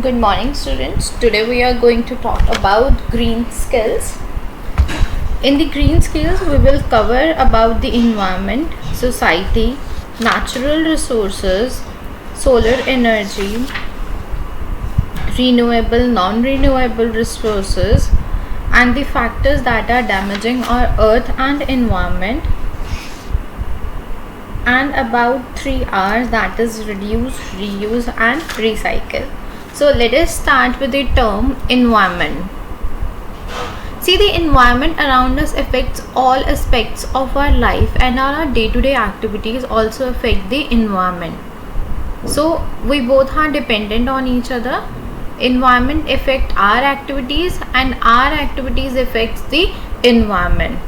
Good morning, students. Today we are going to talk about green skills. In the green skills, we will cover about the environment, society, natural resources, solar energy, renewable, non-renewable resources, and the factors that are damaging our earth and environment, and about 3 R's, that is reduce, reuse, and recycle. So let us start with the term environment. See, the environment around us affects all aspects of our life, and our day-to-day activities also affect the environment. So we both are dependent on each other. Environment affect our activities and our activities affects the environment.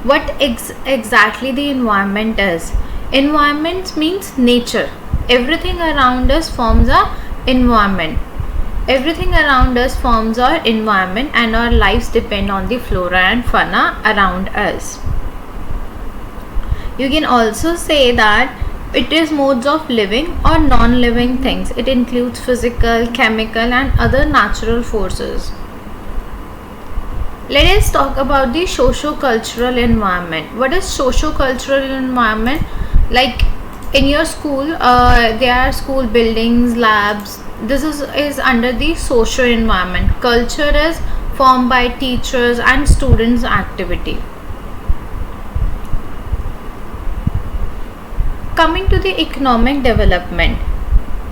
What exactly the environment is? Environment means nature. Everything around us forms a environment. Everything around us forms our environment, and our lives depend on the flora and fauna around us. You can also say that it is modes of living or non-living things. It includes physical, chemical, and other natural forces. Let us talk about the socio-cultural environment. What is socio-cultural environment? Like in your school, there are school buildings, labs. This is under the social environment. Culture is formed by teachers and students' activity. Coming to the economic development.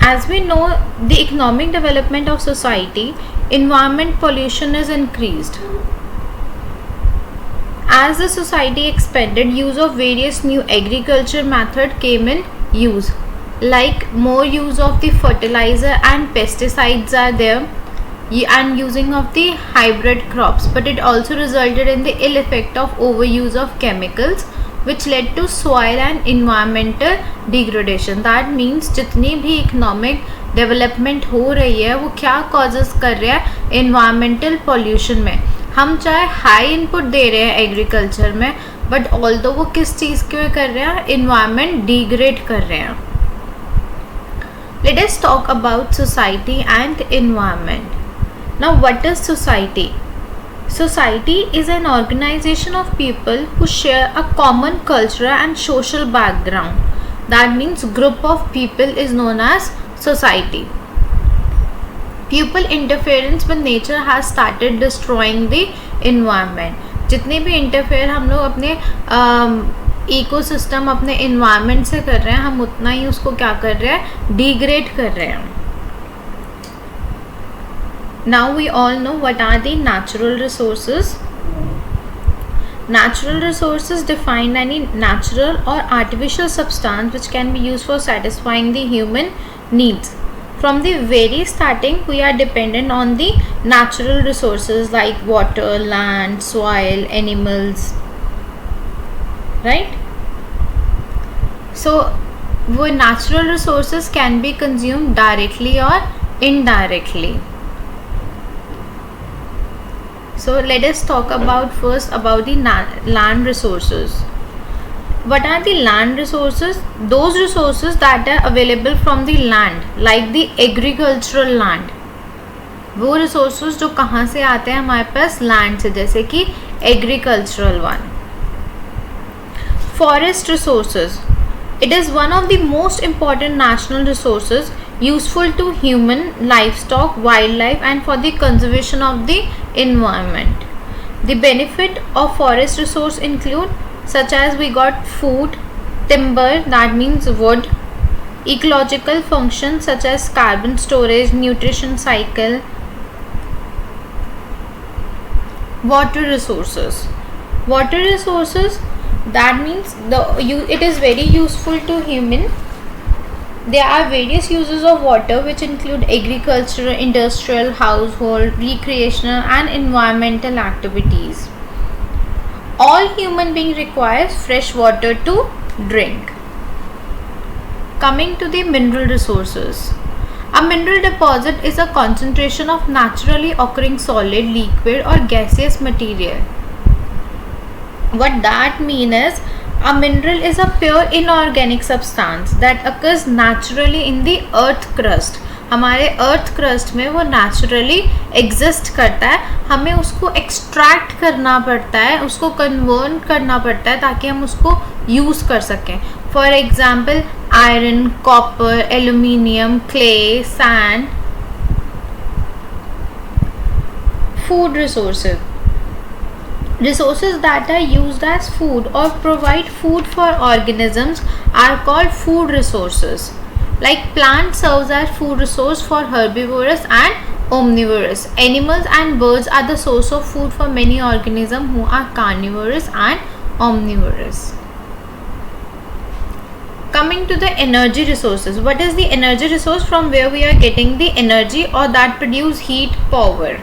As we know, the economic development of society, environment pollution is increased. As the society expanded, use of various new agriculture method came in use. Like more use of the fertilizer and pesticides are there, and using of the hybrid crops, but it also resulted in the ill effect of overuse of chemicals, which led to soil and environmental degradation. That means जितनी भी economic development हो रही है वो क्या causes कर रहा है? Environmental pollution में. हम चाहे हाई इनपुट दे रहे हैं एग्रीकल्चर में, बट ऑल्दो वो किस चीज़ के कर रहे हैं? एनवायरनमेंट डिग्रेड कर रहे हैं. Let us talk about society and environment. Now what is society? Society is an organization of people who share a common cultural and social background. That means group of people is known as society. People interference with nature has started destroying the environment. जितने भी interfere हम लोग अपने ecosystem अपने environment से कर रहे हैं, हम उतना ही उसको क्या कर रहे हैं? डिग्रेड कर रहे हैं. Now we all know what are the natural resources. Natural resources define any natural or artificial substance which can be used for satisfying the human needs. From the very starting, we are dependent on the natural resources like water, land, soil, animals, right? So, वो natural resources can be consumed directly or indirectly. So let us talk about first about the land resources. What are the land resources? Those resources that are available from the land, like the agricultural land. वो resources जो कहाँ से आते हैं हमारे पास? land से, जैसे कि agricultural one. Forest resources. It is one of the most important national resources useful to human, livestock, wildlife, and for the conservation of the environment. The benefit of forest resource include such as we got food, timber, that means wood, ecological functions such as carbon storage, nutrition cycle, water resources. Water resources, that means it is very useful to human. There are various uses of water which include agricultural, industrial, household, recreational, and environmental activities. All human being requires fresh water to drink. Coming to the mineral resources. A mineral deposit is a concentration of naturally occurring solid, liquid, or gaseous material. What that means is, a mineral is a pure inorganic substance that occurs naturally in the earth crust. हमारे earth crust में वो naturally exist करता है, हमें उसको extract करना पड़ता है, उसको कन्वर्ट करना पड़ता है ताकि हम उसको यूज़ कर सकें. For example iron, copper, aluminium, clay, sand. Food resources. Resources that are used as food or provide food for organisms are called food resources. Like plant serves as food resource for herbivorous and omnivorous. Animals and birds are the source of food for many organisms who are carnivorous and omnivorous. Coming to the energy resources. What is the energy resource? From where we are getting the energy or that produce heat, power.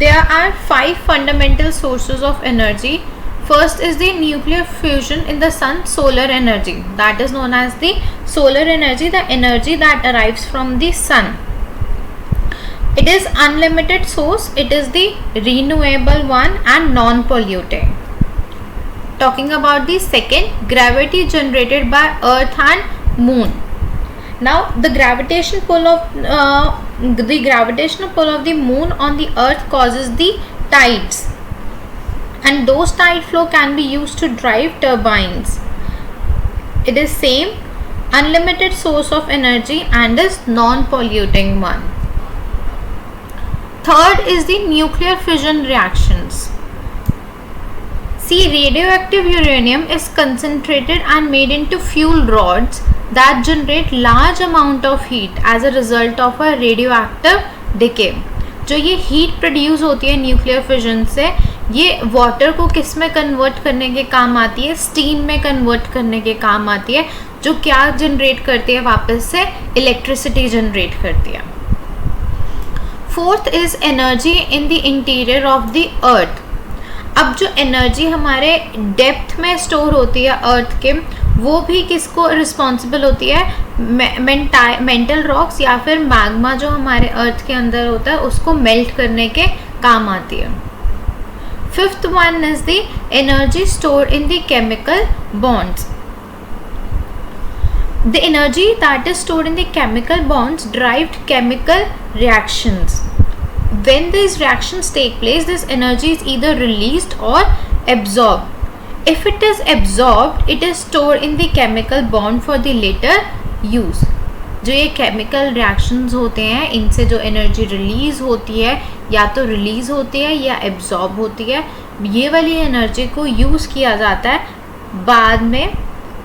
There are 5 fundamental sources of energy. First is the nuclear fusion in the sun, solar energy. That is known as the solar energy, the energy that arrives from the sun. It is unlimited source. It is the renewable one and non-polluting. Talking about the second, gravity generated by earth and moon. Now the gravitational pull of the moon on the earth causes the tides, and those tide flow can be used to drive turbines. It is same unlimited source of energy and is non-polluting one. Third is the nuclear fission reactions. See, radioactive uranium is concentrated and made into fuel rods that generate large amount of heat as a result of a radioactive decay. जो ये heat produce होती है nuclear fission से, ये water को किस में convert करने के काम आती है? स्टीम में कन्वर्ट करने के काम आती है, जो क्या जनरेट करती है? वापस से इलेक्ट्रिसिटी जनरेट करती है. Fourth is energy in the interior of the earth. अब जो एनर्जी हमारे डेप्थ में स्टोर होती है अर्थ के, वो भी किसको रिस्पॉन्सिबल होती है? मेंटल रॉक्स या फिर मैग्मा जो हमारे अर्थ के अंदर होता है उसको मेल्ट करने के काम आती है. Fifth one is the energy store in the chemical bonds. The energy that is stored in the chemical bonds drive chemical reactions. When these reactions take place, this energy is either released or absorbed. If it is absorbed, it is stored in the chemical bond for the later use. जो ये chemical reactions होते हैं, इनसे जो energy release होती है, या तो release होती है या absorb होती है, ये वाली energy को use किया जाता है बाद में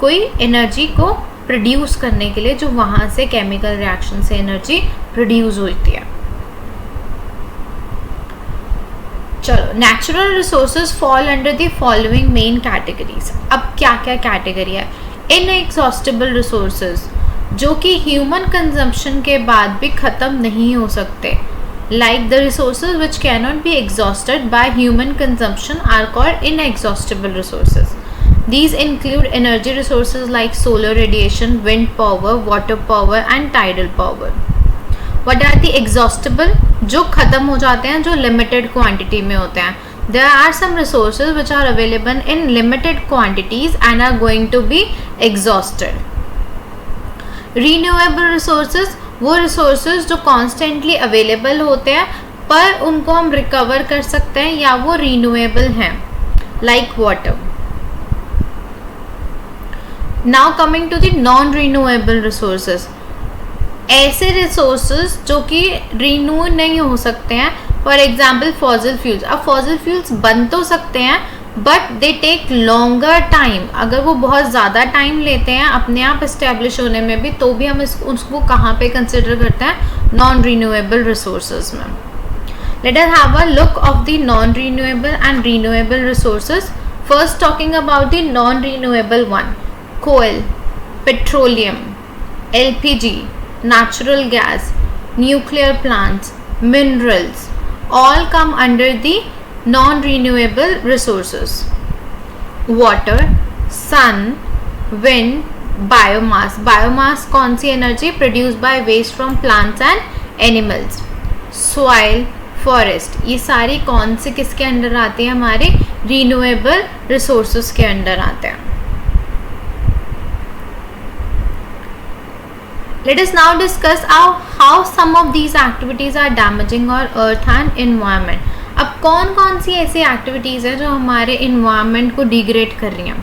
कोई energy को प्रोड्यूस करने के लिए, जो वहाँ से केमिकल रिएक्शन से एनर्जी प्रोड्यूस होती है. चलो, natural resources fall under the following main categories. अब क्या क्या कैटेगरी है? इनएग्जॉस्टिबल रिसोर्सेज, जो कि ह्यूमन कंजम्पशन के बाद भी ख़त्म नहीं हो सकते. Like the resources which can not be exhausted by human consumption are called inexhaustible resources. These include energy resources like solar radiation, wind power, water power and tidal power. What are the exhaustible? जो ख़त्म हो जाते हैं, जो limited quantity में होते हैं. There are some resources which are available in limited quantities and are going to be exhausted. Renewable resources, वो resources जो constantly available होते हैं पर उनको हम recover कर सकते हैं या वो renewable हैं, like water. Now coming to the non-renewable resources. ऐसे resources जो कि renew नहीं हो सकते हैं, for example fossil fuels. अब fossil fuels बन तो सकते हैं but they take longer time. अगर वो बहुत ज़्यादा time लेते हैं अपने आप establish होने में भी, तो भी हम उसको कहाँ पे consider करते हैं? non-renewable resources में. Let us have a look of the non-renewable and renewable resources. First talking about the non-renewable one. Coal, petroleum, LPG, natural gas, nuclear plants, minerals, all come under the non-renewable resources. Water, sun, wind, biomass. Biomass कौन सी energy produced by waste from plants and animals. Soil, forest, ये सारी कौन से किसके under आती है? हमारे renewable resources के अंडर आते हैं. Let us now discuss how some of these activities are damaging our earth and environment. अब कौन कौन सी ऐसी एक्टिविटीज़ हैं जो हमारे इन्वायरमेंट को डिग्रेड कर रही हैं.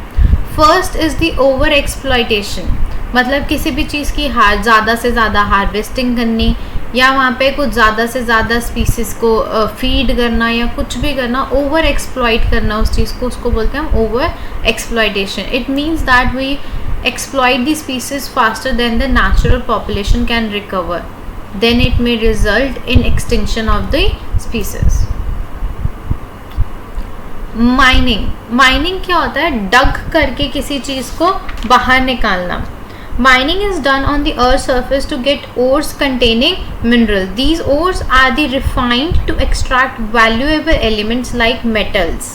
First is the over exploitation, मतलब किसी भी चीज़ की ज़्यादा से ज़्यादा हार्वेस्टिंग करनी, या वहाँ पे कुछ ज़्यादा से ज़्यादा स्पीसीज़ को फीड करना, या कुछ भी करना, ओवर एक्सप्लॉइट करना उस चीज़ को, उसको बोलते हैं over exploitation. It means that we exploit the species faster than the natural population can recover. Then it may result in extinction of the species. Mining क्या होता है? डग करके किसी चीज़ को बाहर निकालना. Mining is done on the earth's surface to get ores containing mineral. These ores are the refined to extract valuable elements like metals,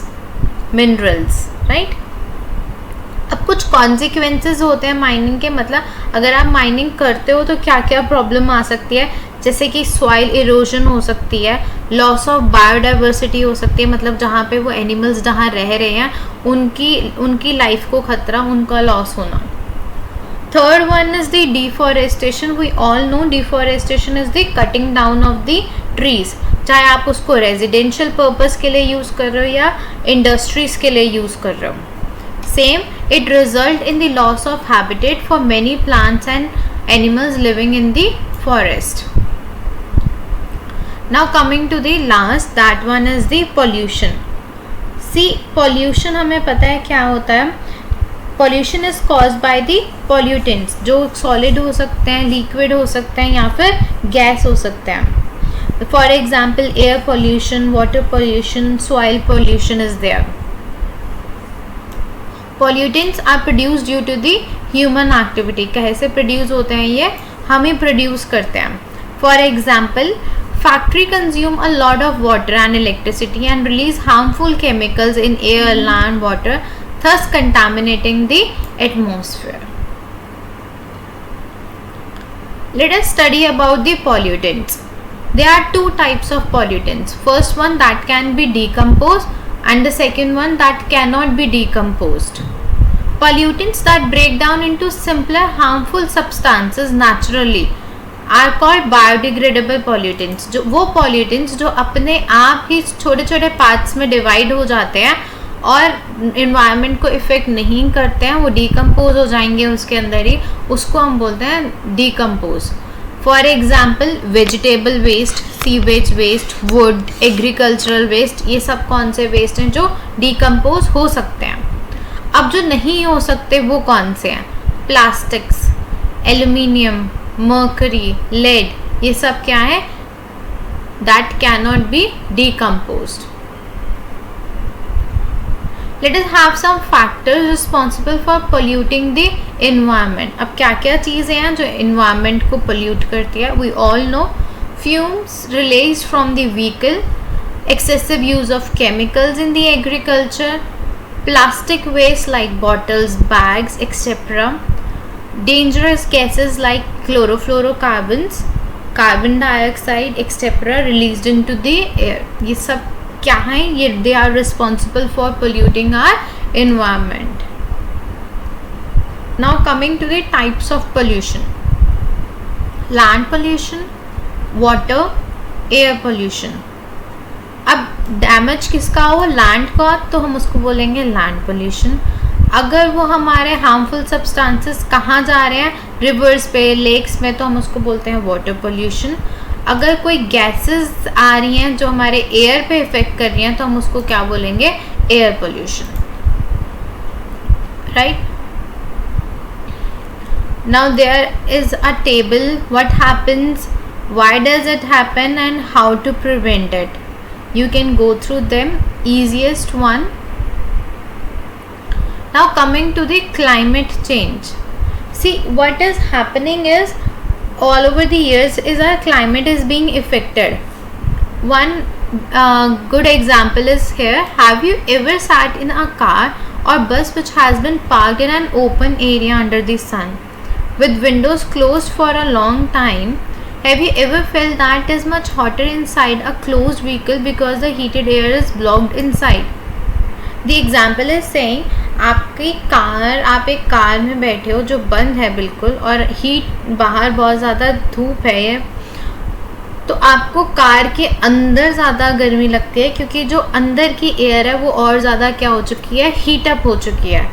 minerals, right? अब कुछ कॉन्सिक्वेंसेस होते हैं माइनिंग के, मतलब अगर आप माइनिंग करते हो तो क्या क्या प्रॉब्लम आ सकती है, जैसे कि सॉइल इरोजन हो सकती है, लॉस ऑफ बायोडाइवर्सिटी हो सकती है, मतलब जहाँ पे वो एनिमल्स जहाँ रह रहे हैं उनकी लाइफ को खतरा, उनका लॉस होना. Third one is the deforestation. We all know deforestation is the cutting down of the trees, चाहे आप उसको रेजिडेंशियल पर्पज़ के लिए यूज़ कर रहे हो या इंडस्ट्रीज़ के लिए यूज़ कर रहे हो. Same, it result in the loss of habitat for many plants and animals living in the forest. Now coming to the last, that one is the pollution. See, pollution हमें पता है क्या होता है. Pollution is caused by the pollutants, जो solid हो सकते हैं, liquid हो सकते हैं, या फिर gas हो सकते हैं. For example, air pollution, water pollution, soil pollution is there. Pollutants are produced due to the human activity. कैसे प्रोड्यूस होते हैं ये? हम ही प्रोड्यूस करते हैं. For example, factory consume a lot of water and electricity and release harmful chemicals in air, land, water, thus contaminating the atmosphere. Let us study about the pollutants. There are two types of pollutants. First one that can be decomposed, and the second one that cannot be decomposed. Pollutants that break down into simpler harmful substances naturally are called biodegradable pollutants. जो वो pollutants जो अपने आप ही छोटे छोटे parts में divide हो जाते हैं और इन्वायरमेंट को इफ़ेक्ट नहीं करते हैं, वो डिकम्पोज हो जाएंगे उसके अंदर ही, उसको हम बोलते हैं decompose. For example, vegetable waste, sewage waste, wood, agricultural waste, ये सब कौन से वेस्ट हैं जो डिकम्पोज हो सकते हैं. अब जो नहीं हो सकते वो कौन से हैं? प्लास्टिक्स, एल्यूमिनियम, मर्करी, लेड, ये सब क्या है? That can not B decomposed. Let us have some factors responsible for polluting the environment. अब क्या क्या चीज़ें हैं जो environment को pollute करती है? We all know fumes released from the vehicle, excessive use of chemicals in the agriculture, plastic waste like bottles, bags, etc. Dangerous gases like chlorofluorocarbons, carbon dioxide, etc. released into the air. ये सब क्या हैं? ये they are responsible for polluting our environment. Now coming to the types of pollution. Land pollution, water, air pollution. अब damage किसका हो? Land का, तो हम उसको बोलेंगे लैंड पोल्यूशन. अगर वो हमारे हार्मफुल सब्सटेंसेस कहाँ जा रहे हैं? रिवर्स पे, लेक्स में, तो हम उसको बोलते हैं वाटर पोल्यूशन. अगर कोई गैसेस आ रही हैं जो हमारे एयर पे इफेक्ट कर रही हैं तो हम उसको क्या बोलेंगे? Air pollution. Right. Now there is a table. What happens, why does it happen, and how to prevent it. You can go through them. easiest one. Now coming to the climate change. See, what is happening is all over the years is our climate is being affected. One good example is here. Have you ever sat in a car or bus which has been parked in an open area under the sun with windows closed for a long time? Have you ever felt that it is much hotter inside a closed vehicle because the heated air is blocked inside? The example is saying आपकी car, आप एक car में बैठे हो जो बंद है बिल्कुल, और हीट, बाहर बहुत ज़्यादा धूप है ये, तो आपको कार के अंदर ज़्यादा गर्मी लगती है क्योंकि जो अंदर की एयर है वो और ज़्यादा क्या हो चुकी है, हीट अप हो चुकी है।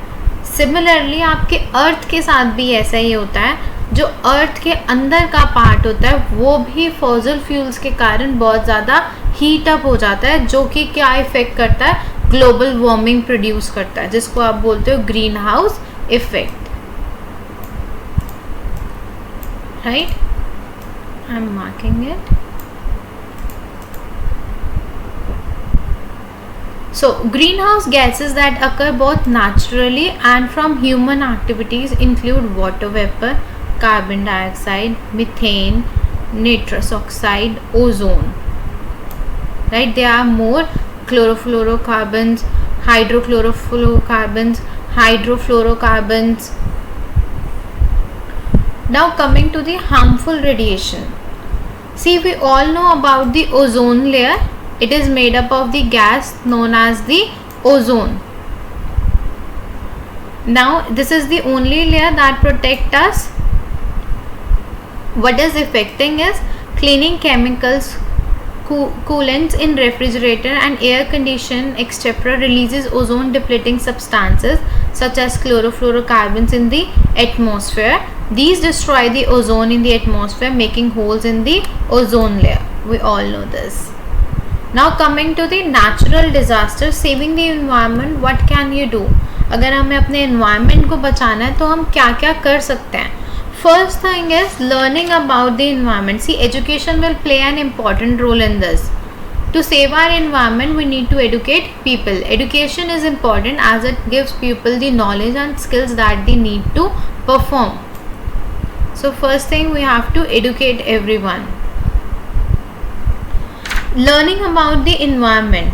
सिमिलरली आपके अर्थ के साथ भी ऐसा ही होता है, जो अर्थ के अंदर का पार्ट होता है वो भी फॉसिल फ्यूल्स के कारण बहुत ज़्यादा हीट अप हो जाता है, जो कि क्या इफेक्ट करता है, ग्लोबल वार्मिंग प्रोड्यूस करता है, जिसको आप बोलते हो green house effect, right. I am marking it. So, greenhouse gases that occur both naturally and from human activities include water vapor, carbon dioxide, methane, nitrous oxide, ozone. Right? There are more chlorofluorocarbons, hydrofluorocarbons. Now coming to the harmful radiation. See, we all know about the ozone layer. It is made up of the gas known as the ozone. Now this is the only layer that protects us. What is affecting is cleaning chemicals, coolants in refrigerator and air condition etc. releases ozone depleting substances such as chlorofluorocarbons in the atmosphere. These destroy the ozone in the atmosphere, making holes in the ozone layer. We all know this. Now coming to the natural disaster, saving the environment, what can you do? अगर हमें अपने environment को बचाना है तो हम क्या क्या कर सकते हैं? First thing is learning about the environment. See, education will play an important role in this. To save our environment, we need to educate people. Education is important as it gives people the knowledge and skills that they need to perform. So first thing, we have to educate everyone. Learning about the environment.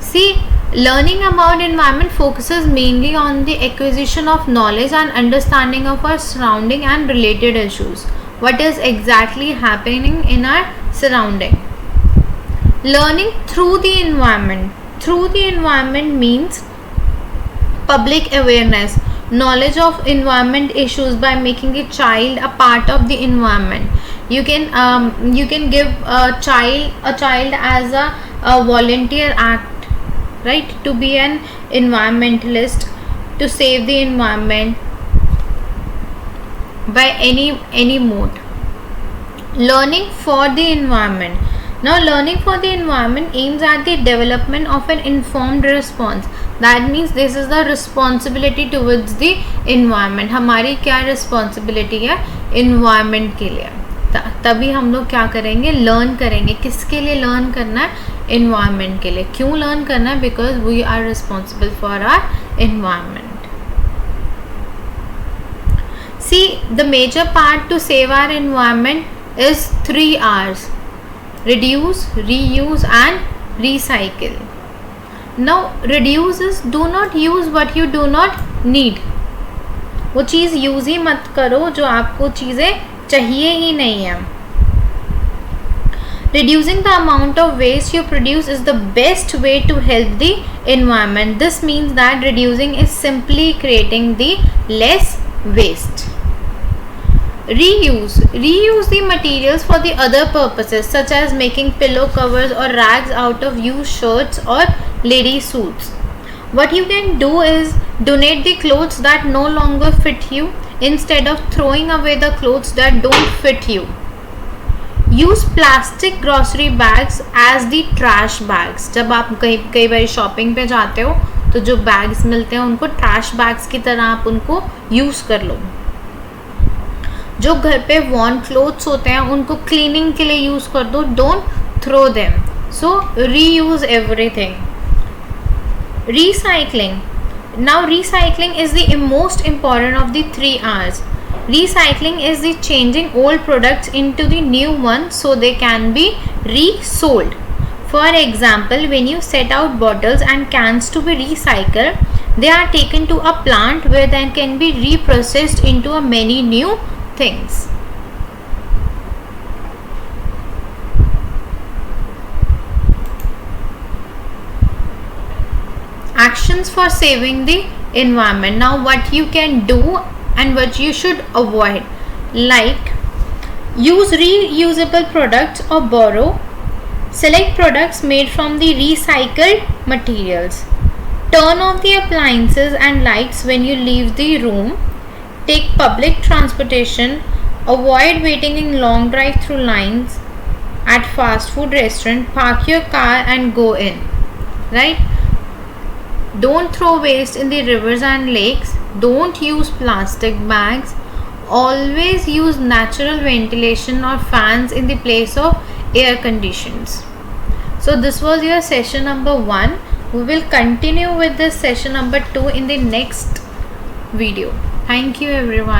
See, learning about environment focuses mainly on the acquisition of knowledge and understanding of our surrounding and related issues. What is exactly happening in our surrounding? Learning through the environment. Through the environment means public awareness, knowledge of environment issues by making a child a part of the environment. You can give a child as a volunteer act, right, to be an environmentalist, to save the environment by any mode. Learning for the environment. Now learning for the environment aims at the development of an informed response. That means this is the responsibility towards the environment. हमारी क्या responsibility है environment के लिए, तभी हम लोग क्या करेंगे, लर्न करेंगे. किसके लिए लर्न करना है, environment के लिए. क्यों लर्न करना है, because we are responsible for our environment. See, the major part to save our environment is 3 R's: reduce, reuse and recycle. Now reduce is do not use what you do not need. वो चीज़ use ही मत करो जो आपको चीज़ें चाहिए ही नहीं है. Reducing the amount of waste you produce is the best way to help the environment. This means that reducing is simply creating the less waste. Reuse the materials for the other purposes such as making pillow covers or rags out of used shirts or lady suits. What you can do is donate the clothes that no longer fit you instead of throwing away the clothes that don't fit you. Use plastic grocery bags as the trash bags. जब आप कई बार shopping पे जाते हो तो जो bags मिलते हैं उनको ट्रैश बैग्स की तरह आप उनको यूज़ कर लो. जो घर पे वॉर्न क्लोथ्स होते हैं उनको क्लीनिंग के लिए यूज़ कर दो. Don't throw them. So reuse everything. Recycling. Now recycling is the most important of the 3 R's. Recycling is the changing old products into the new ones so they can be resold. For example, when you set out bottles and cans to be recycled, they are taken to a plant where they can be reprocessed into a many new things. actions for saving the environment. Now what you can do and what you should avoid, like use reusable products or borrow, select products made from the recycled materials, turn off the appliances and lights when you leave the room, take public transportation, avoid waiting in long drive-through lines at fast food restaurant, park your car and go in, right? Don't throw waste in the rivers and lakes, don't use plastic bags, always use natural ventilation or fans in the place of air conditions. So this was your session number 1. We will continue with this session number 2 in the next video. Thank you everyone.